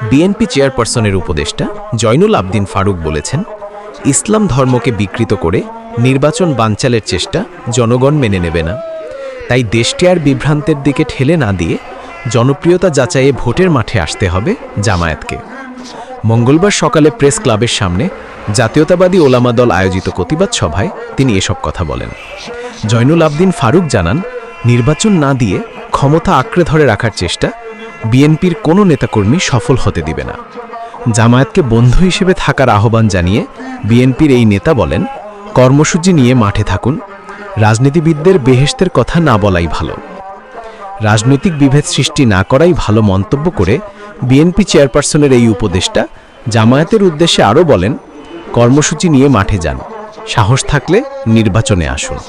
BNP চেয়ারপারসনের উপদেষ্টা জয়নুল আবদিন ফারুক বলেছেন, ইসলাম ধর্মকে বিকৃত করে নির্বাচন বানচালের চেষ্টা জনগণ মেনে নেবে না। তাই দেশটি আর বিভ্রান্তের দিকে ঠেলে না দিয়ে জনপ্রিয়তা যাচাইয়ে ভোটের মাঠে আসতে হবে জামায়াতকে। মঙ্গলবার সকালে প্রেস ক্লাবের সামনে জাতীয়তাবাদী ওলামা দল আয়োজিত প্রতিবাদ সভায় তিনি এসব কথা বলেন। জয়নুল আবদিন ফারুক জানান, নির্বাচন না দিয়ে ক্ষমতা আঁকড়ে ধরে রাখার চেষ্টা বিএনপির কোনো নেতাকর্মী সফল হতে দিবে না। জামায়াতকে বন্ধু হিসেবে থাকার আহ্বান জানিয়ে বিএনপির এই নেতা বলেন, কর্মসূচি নিয়ে মাঠে থাকুন, রাজনীতিবিদদের বেহেশতের কথা না বলাই ভালো, রাজনৈতিক বিভেদ সৃষ্টি না করাই ভালো মন্তব্য করে বিএনপি চেয়ারপারসনের এই উপদেষ্টা জামায়াতের উদ্দেশ্যে আরও বলেন, কর্মসূচি নিয়ে মাঠে যান, সাহস থাকলে নির্বাচনে আসুন।